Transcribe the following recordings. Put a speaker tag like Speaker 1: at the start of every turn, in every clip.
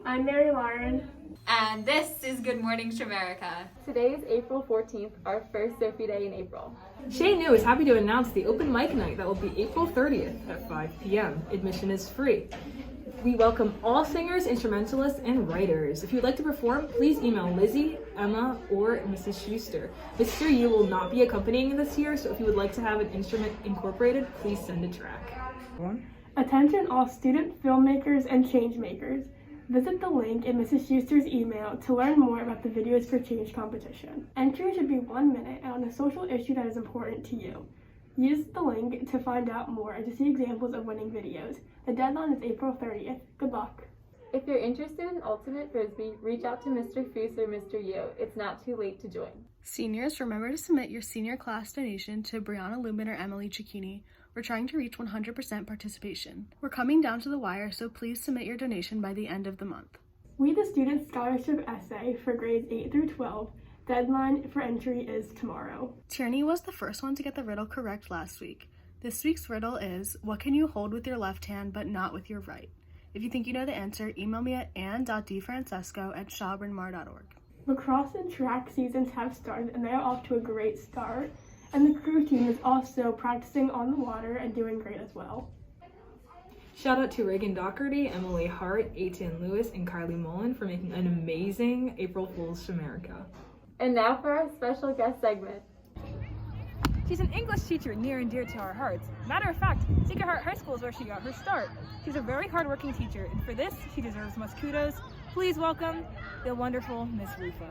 Speaker 1: I'm Mary Lauren.
Speaker 2: And this is Good Morning Shamerica.
Speaker 3: Today is April 14th, our first Sophie Day in April.
Speaker 4: Shay New is happy to announce the open mic night that will be April 30th at 5 p.m. Admission is free. We welcome all singers, instrumentalists, and writers. If you'd like to perform, please email Lizzie, Emma, or Mrs. Schuster. Mr. Yu will not be accompanying this year, so if you would like to have an instrument incorporated, please send a track.
Speaker 1: Attention all student filmmakers and change makers. Visit the link in Mrs. Schuster's email to learn more about the Videos for Change competition. Entry should be 1 minute and on a social issue that is important to you. Use the link to find out more and to see examples of winning videos. The deadline is April 30th. Good luck.
Speaker 3: If you're interested in Ultimate Frisbee, reach out to Mr. Foose or Mr. Yu. It's not too late to join.
Speaker 5: Seniors, remember to submit your senior class donation to Brianna Lubin or Emily Cicchini. We're trying to reach 100% participation. We're coming down to the wire, so please submit your donation by the end of the month.
Speaker 1: We the Student Scholarship Essay for grades 8 through 12. Deadline for entry is tomorrow.
Speaker 5: Tierney was the first one to get the riddle correct last week. This week's riddle is, what can you hold with your left hand but not with your right? If you think you know the answer, email me at ann.dfrancesco@shawbrynmar.org.
Speaker 1: Lacrosse and track seasons have started and they are off to a great start. And the crew team is also practicing on the water and doing great as well.
Speaker 4: Shout out to Reagan Doherty, Emily Hart, Aitan Lewis, and Kylie Mullen for making an amazing April Fool's Shamerica.
Speaker 3: And now for our special guest segment.
Speaker 6: She's an English teacher near and dear to our hearts. Matter of fact, Sacred Heart High School is where she got her start. She's a very hardworking teacher, and for this, she deserves most kudos. Please welcome the wonderful Miss Rufo.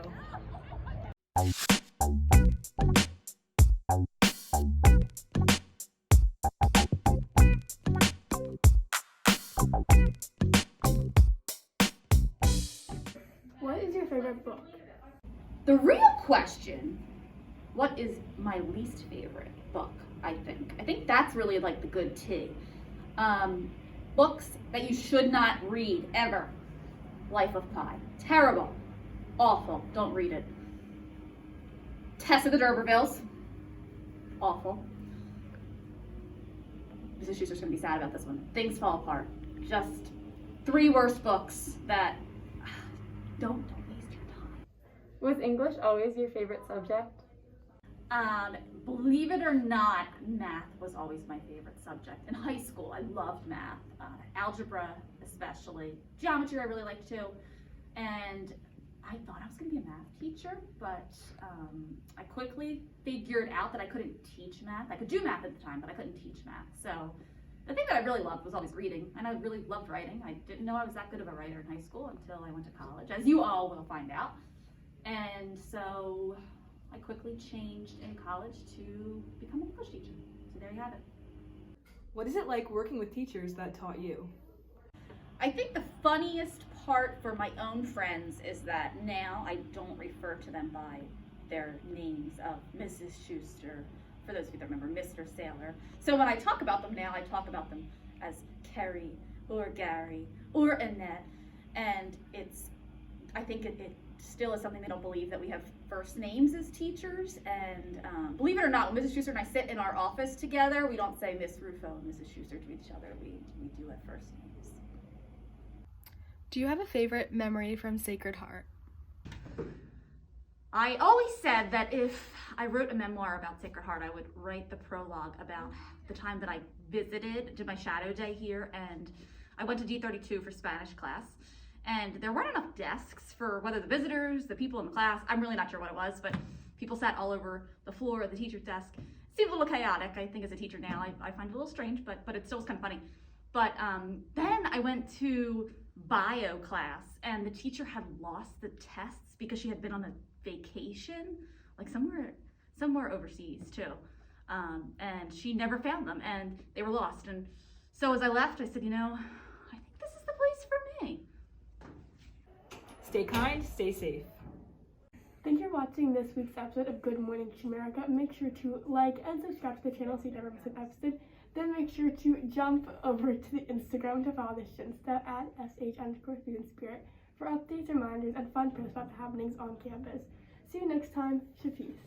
Speaker 1: What is your favorite book?
Speaker 7: The real question, what is my least favorite book, I think that's really like the good tea. Books that you should not read, ever. Life of Pi. Terrible. Awful. Don't read it. Tess of the D'Urbervilles. Awful. Mrs. Schuster's gonna be sad about this one. Things Fall Apart. Just 3 worst books that don't waste your time.
Speaker 3: Was English always your favorite subject?
Speaker 7: Believe it or not, math was always my favorite subject. In high school, I loved math, algebra especially. Geometry I really liked too. And I thought I was gonna be a math teacher, but I quickly figured out that I couldn't teach math. I could do math at the time, but I couldn't teach math. So the thing that I really loved was always reading, and I really loved writing. I didn't know I was that good of a writer in high school until I went to college, as you all will find out. And so I quickly changed in college to become an English teacher. So there you have it.
Speaker 4: What is it like working with teachers that taught you?
Speaker 7: I think the funniest part for my own friends is that now I don't refer to them by their names of Mrs. Schuster, for those of you that remember, Mr. Sailor. So when I talk about them now, I talk about them as Kerry or Gary or Annette. And I think it still is something they don't believe, that we have first names as teachers. And believe it or not, when Mrs. Schuster and I sit in our office together, we don't say Miss Rufo and Mrs. Schuster to each other. We do have first names.
Speaker 5: Do you have a favorite memory from Sacred Heart?
Speaker 7: I always said that if I wrote a memoir about Sacred Heart, I would write the prologue about the time that I did my shadow day here, and I went to D32 for Spanish class. And there weren't enough desks for whether the visitors, the people in the class, I'm really not sure what it was, but people sat all over the floor of the teacher's desk. It seemed a little chaotic, I think, as a teacher now. I find it a little strange, but it still was kind of funny. But then I went to bio class, and the teacher had lost the tests because she had been on a vacation, like somewhere overseas too. And she never found them, and they were lost. And so as I left, I said, I think this is the place for me.
Speaker 4: Stay kind, stay safe.
Speaker 1: Thank you for watching this week's episode of Good Morning Shamerica. Make sure to like and subscribe to the channel so you never miss an episode. Then make sure to jump over to the Instagram to follow the Shinsta at @sh_studentspirit for updates, reminders, and fun posts about the happenings on campus. See you next time. Shafis.